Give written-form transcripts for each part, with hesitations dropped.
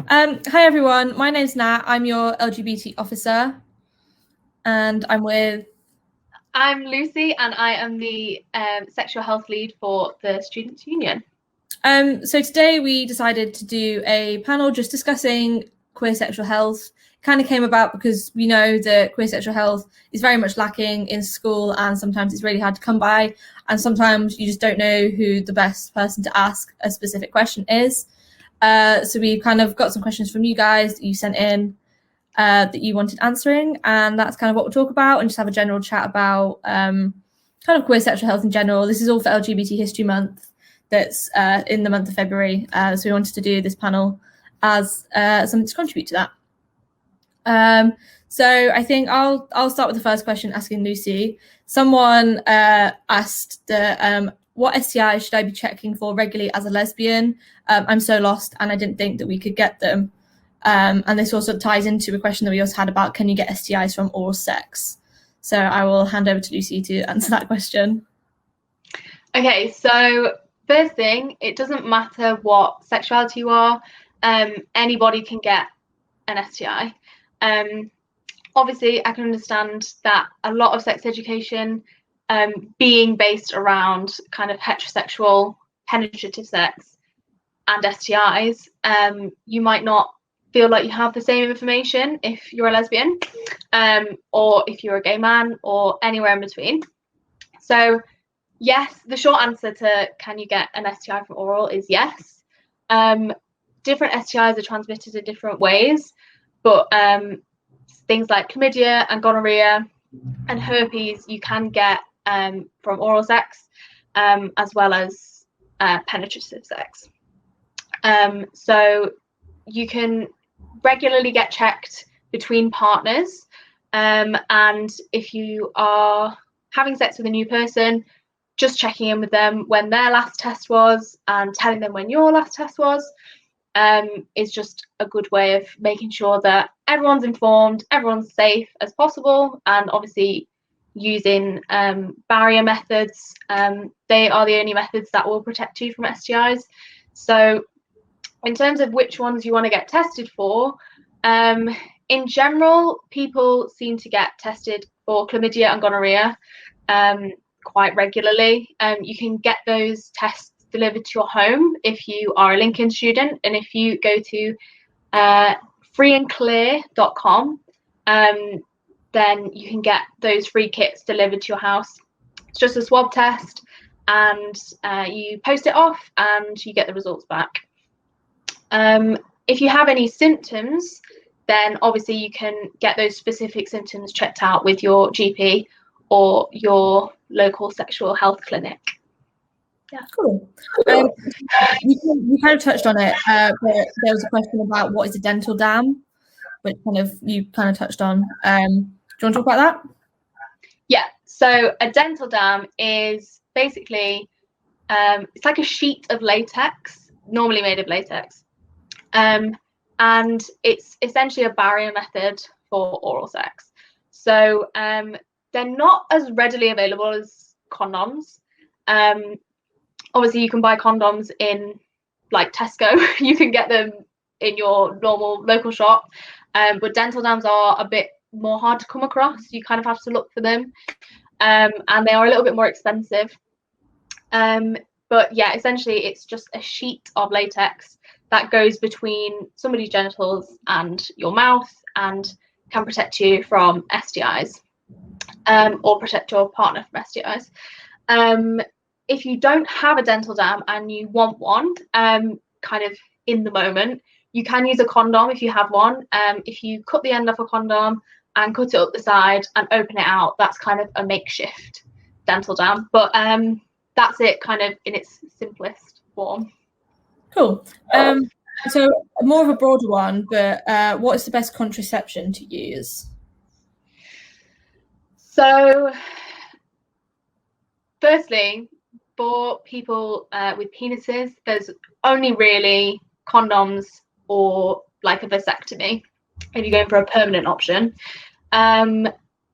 Hi everyone, my name's Nat. I'm your LGBT officer, and I'm Lucy, and I am the sexual health lead for the Students' Union. So today we decided to do a panel just discussing queer sexual health. It kind of came about because we know that queer sexual health is very much lacking in school, and sometimes it's really hard to come by, and sometimes you just don't know who the best person to ask a specific question is. So we kind of got some questions from you guys that you sent in that you wanted answering, and that's kind of what we'll talk about, and just have a general chat about kind of queer sexual health in general. This is all for LGBT History Month that's in the month of February, so we wanted to do this panel as something to contribute to that. So I think I'll start with the first question, asking Lucy. Someone asked what STI should I be checking for regularly as a lesbian? I'm so lost and I didn't think that we could get them. And this also ties into a question that we also had about, can you get STIs from oral sex? So I will hand over to Lucy to answer that question. Okay, so first thing, it doesn't matter what sexuality you are, anybody can get an STI. Obviously, I can understand that a lot of sex education being based around kind of heterosexual, penetrative sex and STIs, you might not feel like you have the same information if you're a lesbian, or if you're a gay man, or anywhere in between. So yes, the short answer to can you get an STI from oral is yes. Different STIs are transmitted in different ways, but things like chlamydia and gonorrhea and herpes you can get from oral sex, as well as penetrative sex. So you can regularly get checked between partners, and if you are having sex with a new person, just checking in with them when their last test was and telling them when your last test was is just a good way of making sure that everyone's informed, everyone's safe as possible, and obviously using barrier methods. They are the only methods that will protect you from STIs. So in terms of which ones you want to get tested for, in general, people seem to get tested for chlamydia and gonorrhea quite regularly. You can get those tests delivered to your home if you are a Lincoln student, and if you go to freeandclear.com, then you can get those free kits delivered to your house. It's just a swab test, and you post it off and you get the results back. If you have any symptoms, then obviously you can get those specific symptoms checked out with your GP or your local sexual health clinic. Yeah, cool. You kind of touched on it, but there was a question about what is a dental dam, which you kind of touched on. Do you want to talk about that? Yeah, so a dental dam is basically it's like a sheet of latex, normally made of latex, and it's essentially a barrier method for oral sex. So they're not as readily available as condoms. Obviously, you can buy condoms in like Tesco. You can get them in your normal local shop, but dental dams are a bit more hard to come across. You kind of have to look for them, and they are a little bit more expensive. But yeah, essentially, it's just a sheet of latex that goes between somebody's genitals and your mouth and can protect you from STIs, or protect your partner from STIs. If you don't have a dental dam and you want one, kind of in the moment, you can use a condom if you have one. If you cut the end off a condom and cut it up the side and open it out, that's kind of a makeshift dental dam. But that's it kind of in its simplest form. Cool. So more of a broader one, but what is the best contraception to use? So firstly, for people with penises, there's only really condoms or like a vasectomy if you're going for a permanent option.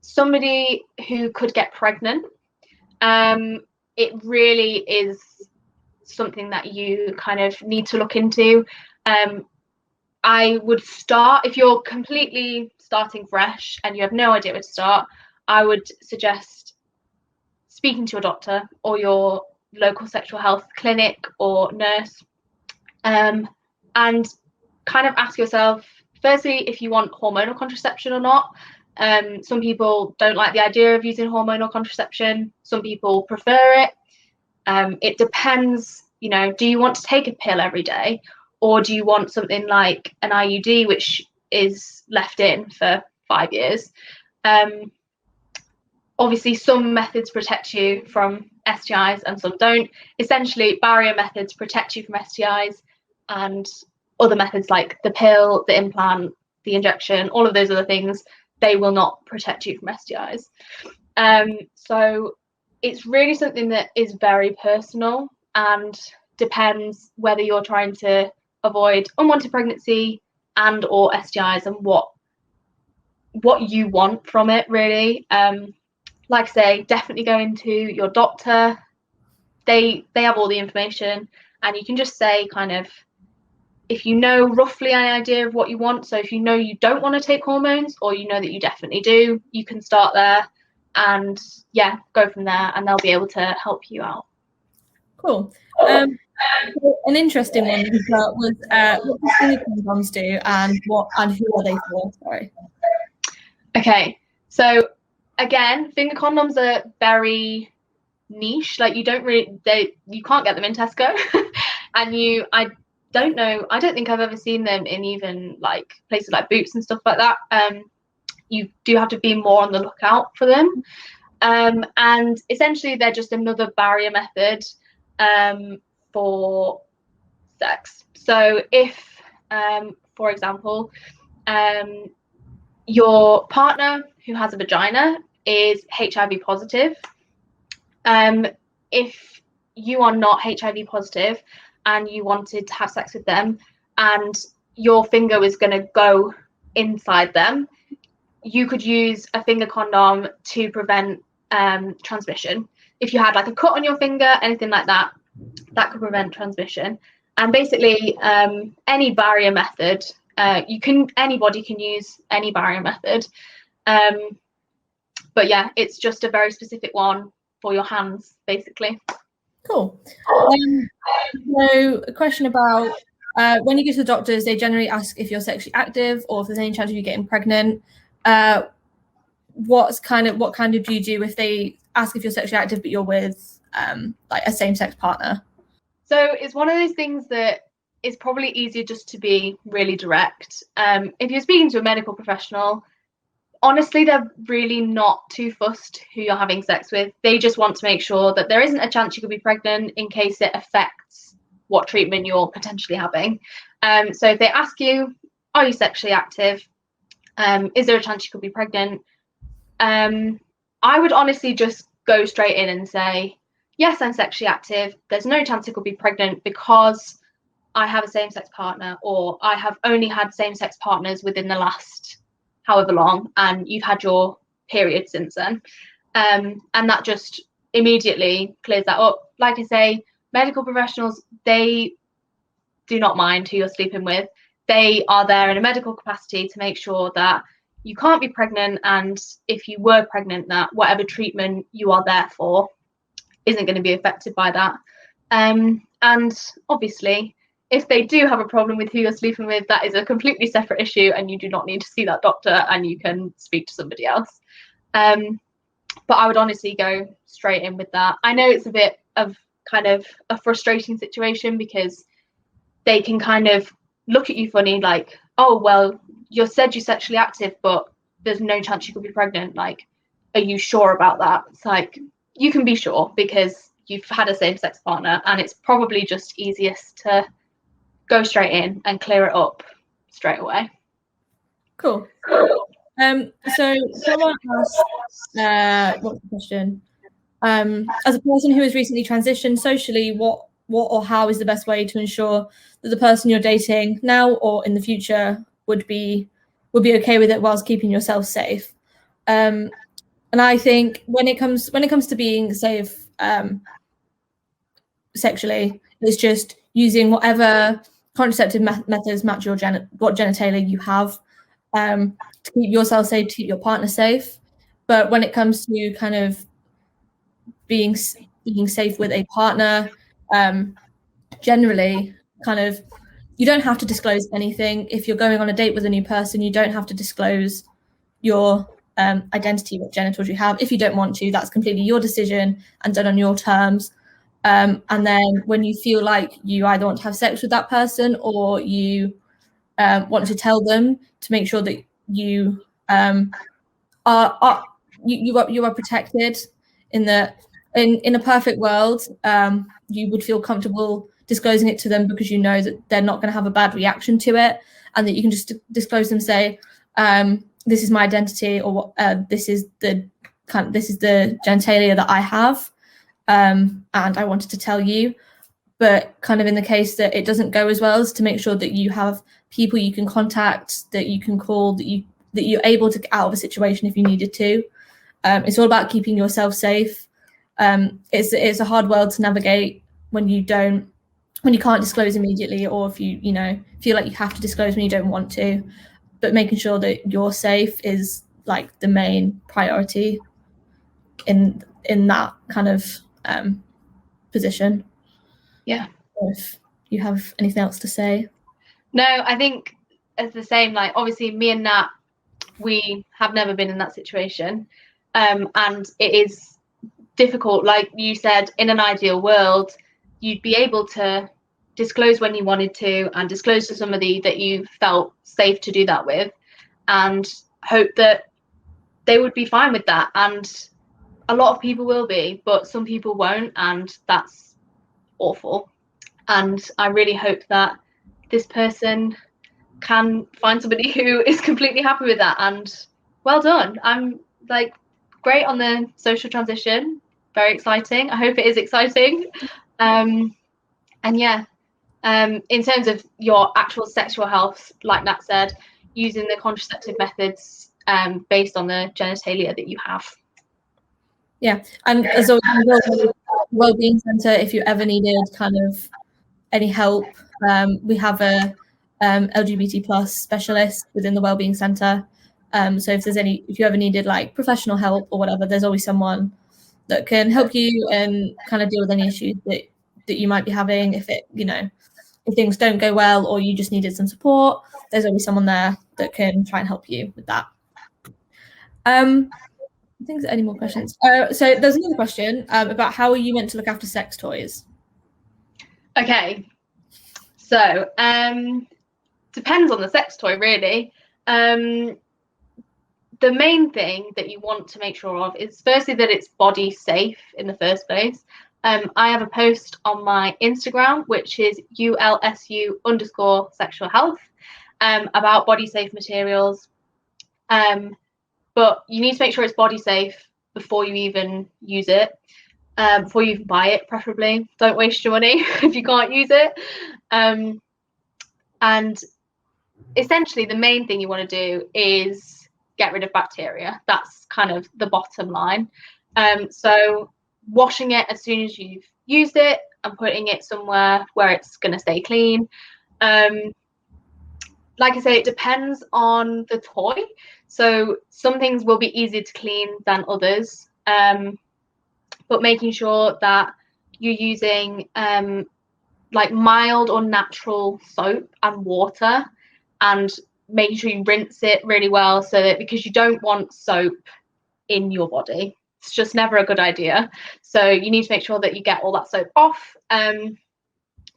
Somebody who could get pregnant, it really is something that you kind of need to look into. I would start, if you're completely starting fresh and you have no idea where to start, I would suggest speaking to your doctor or your local sexual health clinic or nurse, and kind of ask yourself, firstly, if you want hormonal contraception or not. Some people don't like the idea of using hormonal contraception. Some people prefer it. It depends, you know, do you want to take a pill every day, or do you want something like an IUD, which is left in for 5 years? Obviously, some methods protect you from STIs and some don't. Essentially, barrier methods protect you from STIs, and other methods like the pill, the implant, the injection, all of those other things, they will not protect you from STIs. So it's really something that is very personal and depends whether you're trying to avoid unwanted pregnancy and or STIs and what you want from it, really. Like I say, definitely going to your doctor. They have all the information, and you can just say kind of, if you know roughly an idea of what you want. So if you know you don't want to take hormones, or you know that you definitely do, you can start there and go from there, and they'll be able to help you out. Cool. An interesting one was what do finger condoms do, and who are they for? Sorry. Okay, so again, finger condoms are very niche. Like you can't get them in Tesco, and I don't think I've ever seen them in even like places like Boots and stuff like that. You do have to be more on the lookout for them, and essentially they're just another barrier method for sex. So if, for example, your partner who has a vagina is HIV positive, if you are not HIV positive and you wanted to have sex with them and your finger was going to go inside them, you could use a finger condom to prevent transmission. If you had like a cut on your finger, anything like that, that could prevent transmission. And basically, any barrier method, anybody can use any barrier method. But yeah, it's just a very specific one for your hands, basically. Cool. So a question about when you go to the doctors, they generally ask if you're sexually active or if there's any chance of you getting pregnant. What kind of do you do if they ask if you're sexually active but you're with like a same-sex partner? So it's one of those things that is probably easier just to be really direct. If you're speaking to a medical professional, honestly, they're really not too fussed who you're having sex with. They just want to make sure that there isn't a chance you could be pregnant in case it affects what treatment you're potentially having. So if they ask you, are you sexually active? Is there a chance you could be pregnant? I would honestly just go straight in and say, yes, I'm sexually active. There's no chance I could be pregnant because I have a same-sex partner, or I have only had same-sex partners within the last however long, and you've had your period since then. And that just immediately clears that up. Like I say, medical professionals, they do not mind who you're sleeping with. They are there in a medical capacity to make sure that you can't be pregnant, and if you were pregnant, that whatever treatment you are there for isn't going to be affected by that. And obviously, if they do have a problem with who you're sleeping with, that is a completely separate issue, and you do not need to see that doctor, and you can speak to somebody else. But I would honestly go straight in with that. I know it's a bit of kind of a frustrating situation because they can kind of look at you funny, like, oh, well, you said you're sexually active, but there's no chance you could be pregnant. Like, are you sure about that? It's like, you can be sure because you've had a same-sex partner, and it's probably just easiest to go straight in and clear it up straight away. Cool. So someone asked, what's the question? As a person who has recently transitioned socially, what or how is the best way to ensure that the person you're dating now or in the future would be okay with it whilst keeping yourself safe? And I think when it comes to being safe sexually, it's just using whatever contraceptive methods match your what genitalia you have, to keep yourself safe, to keep your partner safe. But when it comes to kind of being safe with a partner, generally, kind of, you don't have to disclose anything. If you're going on a date with a new person, you don't have to disclose your identity, what genitals you have. If you don't want to, that's completely your decision and done on your terms. And then when you feel like you either want to have sex with that person or you want to tell them, to make sure that you are protected. In a perfect world, you would feel comfortable disclosing it to them because you know that they're not going to have a bad reaction to it, and that you can just disclose them, say, this is my identity, or this is the genitalia that I have, and I wanted to tell you. But kind of in the case that it doesn't go as well, is to make sure that you have people you can contact, that you can call, that you're able to get out of a situation if you needed to. It's all about keeping yourself safe. It's a hard world to navigate when you can't disclose immediately, or if you feel like you have to disclose when you don't want to. But making sure that you're safe is like the main priority in that kind of position. Yeah. If you have anything else to say. No, I think it's the same. Like, obviously, me and Nat, we have never been in that situation, and it is difficult. Like you said, in an ideal world, you'd be able to disclose when you wanted to, and disclose to somebody that you felt safe to do that with, and hope that they would be fine with that. And a lot of people will be, but some people won't, and that's awful. And I really hope that this person can find somebody who is completely happy with that. And well done. I'm like, great on the social transition. Very exciting. I hope it is exciting. And yeah, in terms of your actual sexual health, like Nat said, using the contraceptive methods based on the genitalia that you have. Yeah, and as always, the Wellbeing Centre, if you ever needed kind of any help, we have a LGBT plus specialist within the Wellbeing Centre. So if you ever needed like professional help or whatever, there's always someone that can help you and kind of deal with any issues that you might be having. If things don't go well or you just needed some support, there's always someone there that can try and help you with that. I think there's any more questions. So there's another question about how are you meant to look after sex toys? Okay, so depends on the sex toy, really. The main thing that you want to make sure of is firstly that it's body safe in the first place. I have a post on my Instagram, which is ULSU_sexual health, about body safe materials. But you need to make sure it's body safe before you even use it, before you even buy it, preferably. Don't waste your money if you can't use it. And essentially, the main thing you want to do is get rid of bacteria. That's kind of the bottom line. So washing it as soon as you've used it and putting it somewhere where it's going to stay clean. Like I say, it depends on the toy. So some things will be easier to clean than others. But making sure that you're using like mild or natural soap and water, and making sure you rinse it really well, so that, because you don't want soap in your body. It's just never a good idea. So you need to make sure that you get all that soap off.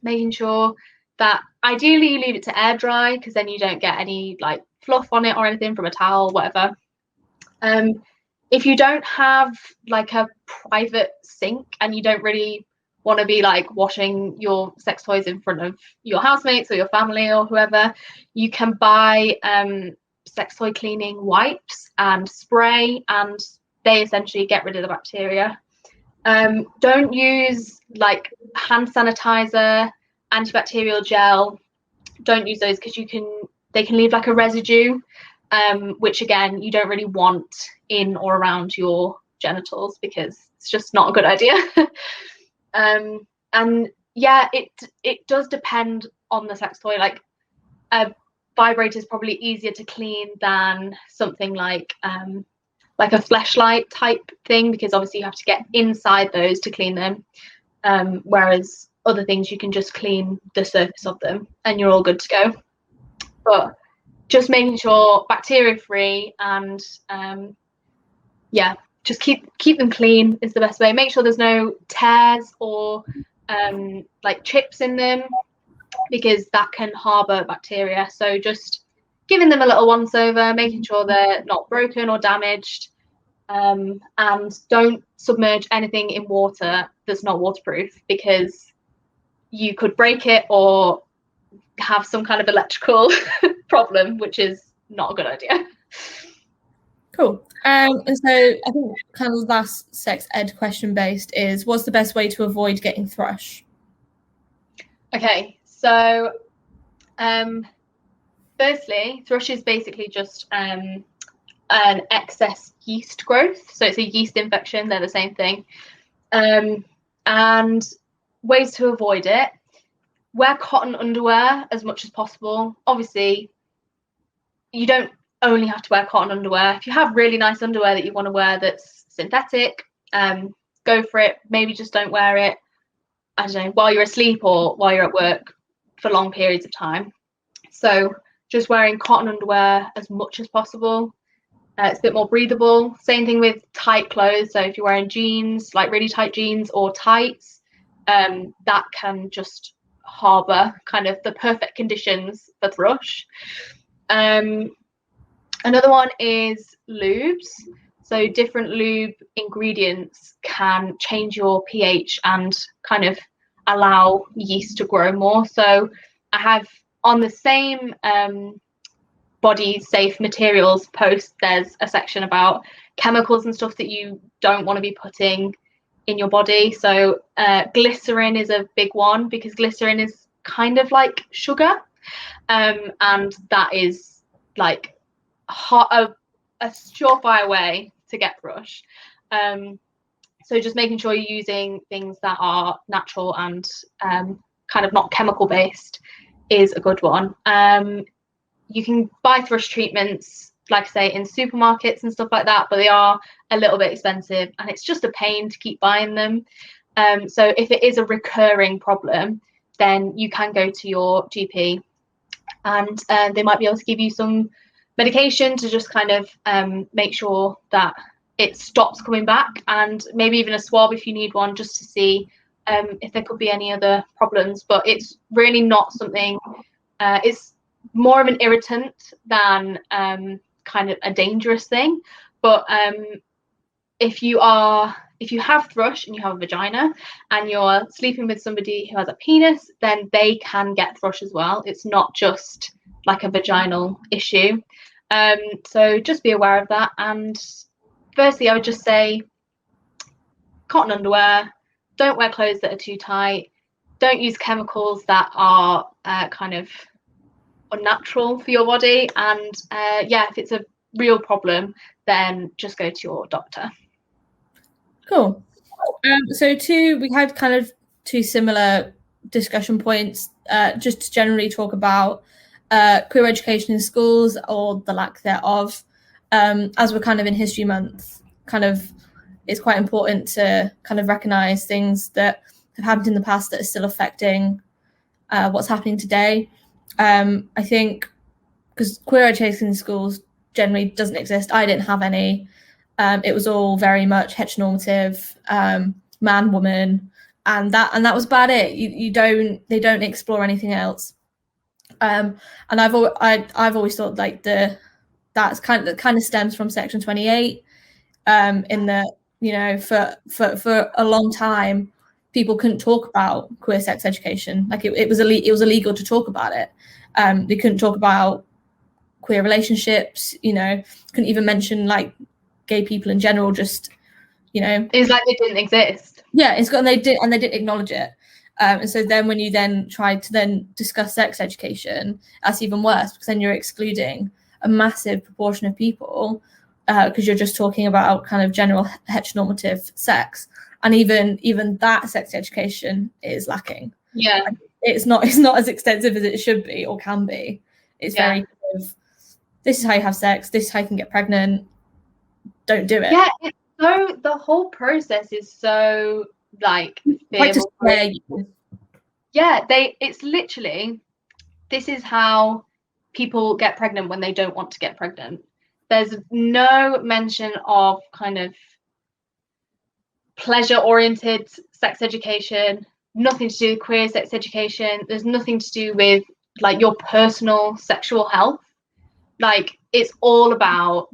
Making sure that ideally you leave it to air dry, because then you don't get any like fluff on it or anything from a towel, whatever. If you don't have like a private sink and you don't really want to be like washing your sex toys in front of your housemates or your family or whoever, you can buy sex toy cleaning wipes and spray, and they essentially get rid of the bacteria. Don't use like hand sanitizer, antibacterial gel. Don't use those, because they can leave like a residue, which again you don't really want in or around your genitals, because it's just not a good idea. And yeah, it does depend on the sex toy. Like a vibrator is probably easier to clean than something like a fleshlight type thing, because obviously you have to get inside those to clean them, whereas other things you can just clean the surface of them and you're all good to go. But just making sure bacteria free and just keep them clean is the best way. Make sure there's no tears or like chips in them, because that can harbor bacteria. So just giving them a little once over, making sure they're not broken or damaged, and don't submerge anything in water that's not waterproof, because you could break it or have some kind of electrical problem, which is not a good idea. Cool. And so I think kind of last sex ed question based is, what's the best way to avoid getting thrush? Okay, so firstly, thrush is basically just an excess yeast growth. So it's a yeast infection, they're the same thing. And ways to avoid it: wear cotton underwear as much as possible. Obviously, you don't only have to wear cotton underwear. If you have really nice underwear that you want to wear that's synthetic, go for it. Maybe just don't wear it, I don't know, while you're asleep or while you're at work for long periods of time. So just wearing cotton underwear as much as possible. It's a bit more breathable. Same thing with tight clothes. So if you're wearing jeans, like really tight jeans or tights, that can just harbor kind of the perfect conditions for thrush. Another one is lubes. So different lube ingredients can change your pH and kind of allow yeast to grow more. So I have on the same body safe materials post, there's a section about chemicals and stuff that you don't want to be putting in your body. So glycerin is a big one, because glycerin is kind of like sugar, and that is like a surefire way to get thrush. So just making sure you're using things that are natural and kind of not chemical based is a good one. You can buy thrush treatments, like I say, in supermarkets and stuff like that, but they are a little bit expensive and it's just a pain to keep buying them. So if it is a recurring problem, then you can go to your GP and they might be able to give you some medication to just kind of make sure that it stops coming back, and maybe even a swab if you need one, just to see if there could be any other problems. But it's really not something, it's more of an irritant than kind of a dangerous thing. But if you have thrush and you have a vagina and you're sleeping with somebody who has a penis, then they can get thrush as well. It's not just like a vaginal issue. So just be aware of that. And firstly, I would just say cotton underwear, don't wear clothes that are too tight, don't use chemicals that are kind of unnatural for your body, and if it's a real problem, then just go to your doctor. Cool. So we had kind of two similar discussion points, just to generally talk about queer education in schools, or the lack thereof. As we're kind of in History Month, kind of it's quite important to kind of recognise things that have happened in the past that are still affecting what's happening today. I think because queer education in schools generally doesn't exist. I didn't have any. It was all very much heteronormative, man, woman, and that was about it. They don't explore anything else. And I've always thought like that kind of stems from Section 28. In that, you know, for a long time, people couldn't talk about queer sex education. Like it was illegal to talk about it. They couldn't talk about queer relationships. You know, couldn't even mention like gay people in general. Just, you know, it's like they didn't exist. Yeah, and they didn't acknowledge it. And so then when you then try to then discuss sex education, that's even worse, because then you're excluding a massive proportion of people, because you're just talking about kind of general heteronormative sex, and even that sex education is lacking. Yeah. it's not as extensive as it should be or can be. It's very kind of, this is how you have sex, this is how you can get pregnant, don't do it. Yeah, so the whole process is so like fearful. Yeah, it's literally, this is how people get pregnant when they don't want to get pregnant. There's no mention of kind of pleasure-oriented sex education, nothing to do with queer sex education. There's nothing to do with like your personal sexual health. Like, it's all about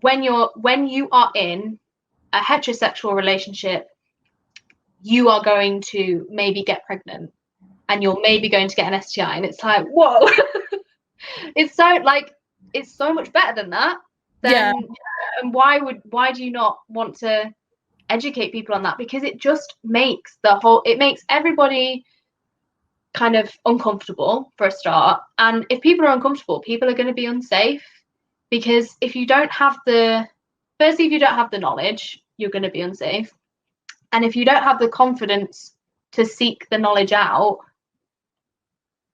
when you are in a heterosexual relationship, you are going to maybe get pregnant and you're maybe going to get an STI. And it's like, whoa. It's so much better than that. And why do you not want to educate people on that? Because it just makes everybody kind of uncomfortable for a start. And if people are uncomfortable, people are going to be unsafe, because if you don't have the knowledge, you're going to be unsafe. And if you don't have the confidence to seek the knowledge out,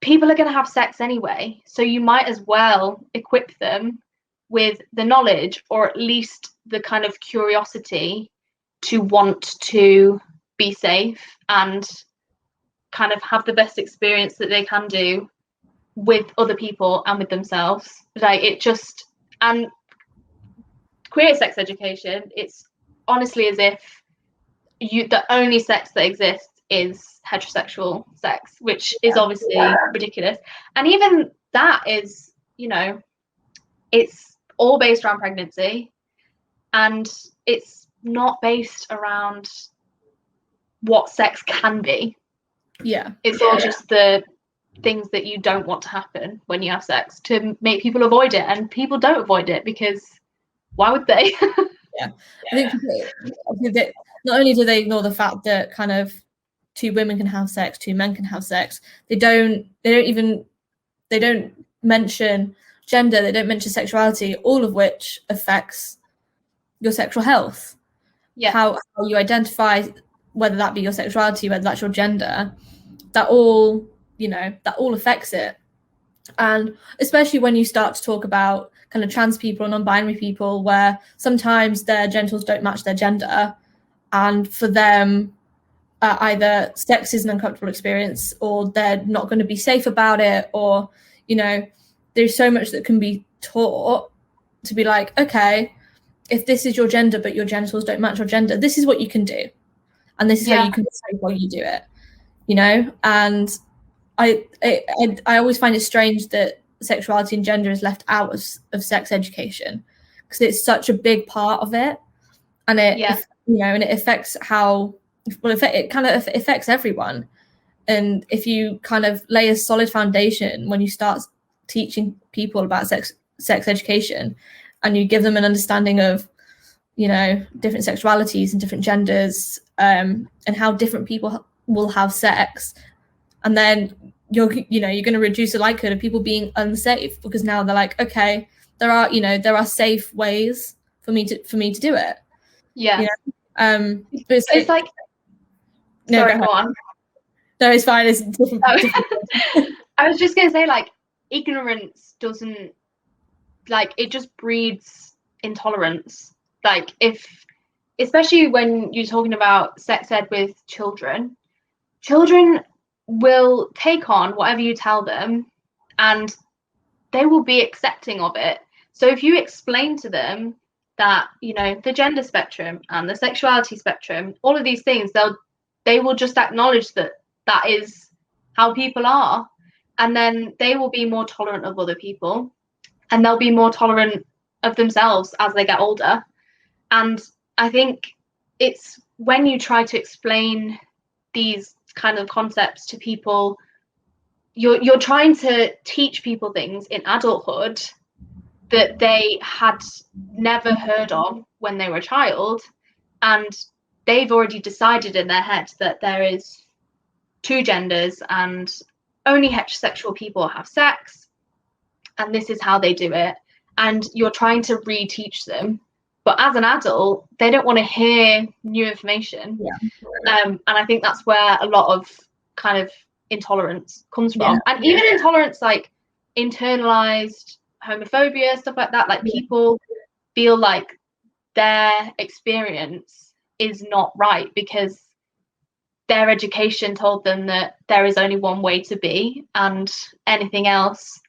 people are going to have sex anyway. So you might as well equip them with the knowledge, or at least the kind of curiosity to want to be safe and kind of have the best experience that they can do with other people and with themselves. Like, it just, and queer sex education, it's honestly as if the only sex that exists is heterosexual sex, which is obviously ridiculous. And even that is, it's all based around pregnancy, and it's not based around what sex can be. It's all just the things that you don't want to happen when you have sex, to make people avoid it. And people don't avoid it because why would they? I think that not only do they ignore the fact that kind of 2 women can have sex, 2 men can have sex, they don't mention gender, they don't mention sexuality, all of which affects your sexual health. How you identify, whether that be your sexuality, whether that's your gender, that all affects it. And especially when you start to talk about kind of trans people and non-binary people, where sometimes their genitals don't match their gender, and for them either sex is an uncomfortable experience, or they're not going to be safe about it, or there's so much that can be taught to be like, okay, if this is your gender but your genitals don't match your gender, this is what you can do, and this is how you can decide while you do it, and I always find it strange that sexuality and gender is left out of sex education, because it's such a big part of it, and it affects how, it kind of affects everyone. And if you kind of lay a solid foundation when you start teaching people about sex education, and you give them an understanding of different sexualities and different genders, and how different people will have sex, and then you're going to reduce the likelihood of people being unsafe, because now they're like, okay, there are safe ways for me to do it. But it's like no, sorry, go on. No, it's fine. It's different. I was just gonna say, like, ignorance doesn't, like, it just breeds intolerance. Like, especially when you're talking about sex ed with children will take on whatever you tell them, and they will be accepting of it. So if you explain to them that the gender spectrum and the sexuality spectrum, all of these things, they will just acknowledge that is how people are, and then they will be more tolerant of other people, and they'll be more tolerant of themselves as they get older. And I think it's when you try to explain these kind of concepts to people, you're trying to teach people things in adulthood that they had never heard of when they were a child, and they've already decided in their head that there is 2 genders and only heterosexual people have sex, and this is how they do it. And you're trying to reteach them, but as an adult, they don't want to hear new information. And I think that's where a lot of kind of intolerance comes from. And even intolerance, like internalized homophobia, stuff like that, like people feel like their experience is not right because their education told them that there is only one way to be, and anything else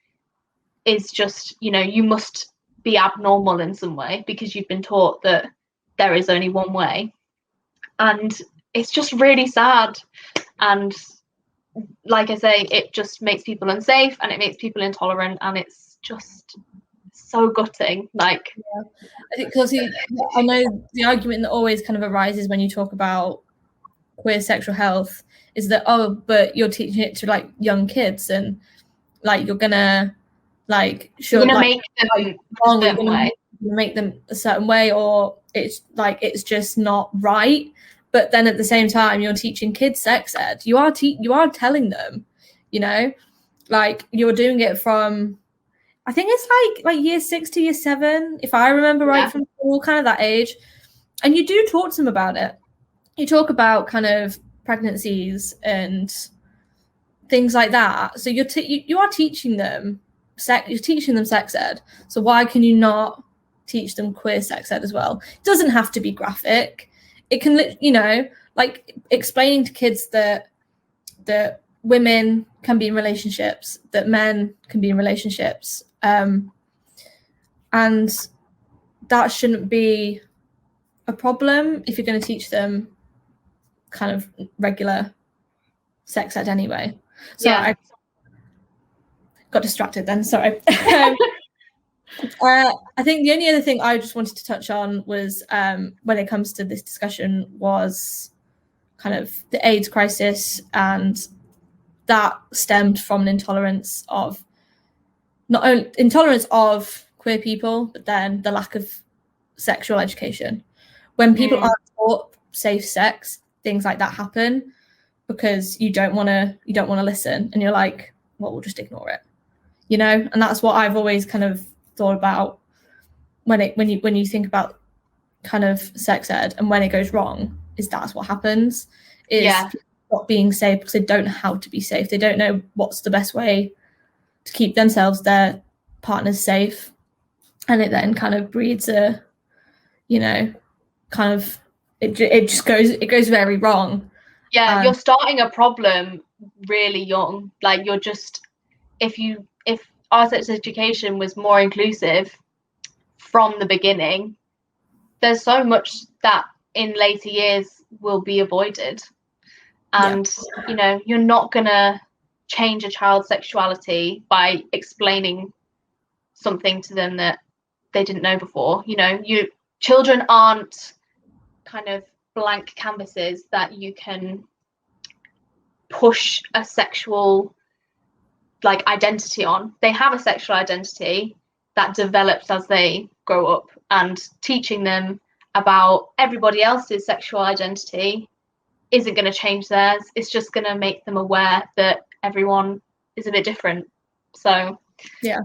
is just, you know, you must be abnormal in some way because you've been taught that there is only one way. And it's just really sad. And like I say, it just makes people unsafe and it makes people intolerant, and it's just so gutting. Like, I think because I know the argument that always kind of arises when you talk about queer sexual health is that, oh, but you're teaching it to like young kids, and like you're gonna like you're gonna make them wrong, you're gonna make them a certain way, or it's like it's just not right. But then at the same time, you're teaching kids sex ed. You are telling them, you know, like you're doing it from, I think it's like year 6 to year 7, if I remember right, from school, kind of that age. And you do talk to them about it. You talk about kind of pregnancies and things like that. So you are teaching them you're teaching them sex ed. So why can you not teach them queer sex ed as well? It doesn't have to be graphic. It can, you know, like explaining to kids that women can be in relationships, that men can be in relationships, and that shouldn't be a problem if you're going to teach them kind of regular sex ed anyway. So I got distracted then, sorry. I think the only other thing I just wanted to touch on was when it comes to this discussion was kind of the AIDS crisis, and that stemmed from an intolerance of not only intolerance of queer people, but then the lack of sexual education. When people aren't taught safe sex, things like that happen because you don't want to listen, and you're like, well, we'll just ignore it, you know. And that's what I've always kind of thought about when you think about kind of sex ed and when it goes wrong, is that's what happens, is not being safe because they don't know how to be safe. They don't know what's the best way to keep themselves, their partners safe, and it then kind of breeds a, you know, kind of it goes very wrong. You're starting a problem really young. Like, you're just, if our sex education was more inclusive from the beginning, there's so much that in later years will be avoided. And you know, you're not gonna change a child's sexuality by explaining something to them that they didn't know before. You know, children aren't kind of blank canvases that you can push a sexual like identity on. They have a sexual identity that develops as they grow up, and teaching them about everybody else's sexual identity isn't going to change theirs. It's just going to make them aware that everyone is a bit different. So yeah.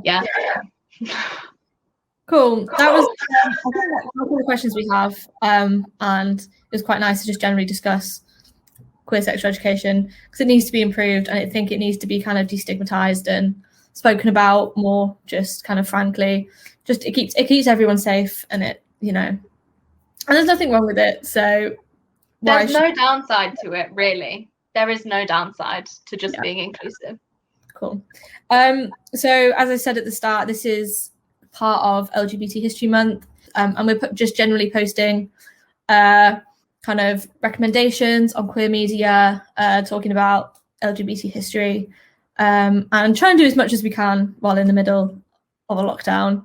Cool. That was I think that's all the questions we have, and it was quite nice to just generally discuss queer sexual education because it needs to be improved, and I think it needs to be kind of destigmatized and spoken about more, just kind of frankly. Just it keeps everyone safe, and it, you know, and there's nothing wrong with it. So there's no downside to it, really. There is no downside to just being inclusive. Cool. So as I said at the start, this is part of LGBT History Month, and we're just generally posting kind of recommendations on queer media, talking about LGBT history, and trying to do as much as we can while in the middle of a lockdown.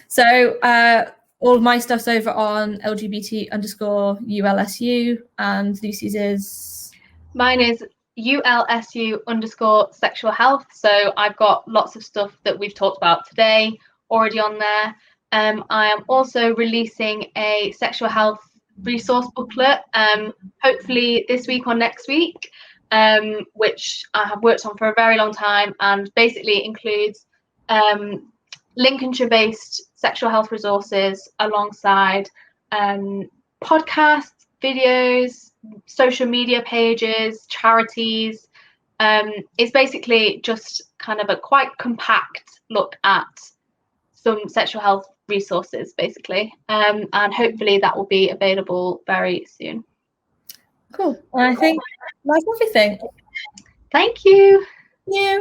So all of my stuff's over on LGBT_ULSU, and Lucy's is? Mine is ULSU_sexual health. So I've got lots of stuff that we've talked about today already on there. I am also releasing a sexual health resource booklet, hopefully this week or next week, which I have worked on for a very long time, and basically includes Lincolnshire-based sexual health resources alongside podcasts, videos, social media pages, charities. It's basically just kind of a quite compact look at some sexual health resources, basically. And hopefully that will be available very soon. Cool. I think that's everything. Thank you. Yeah.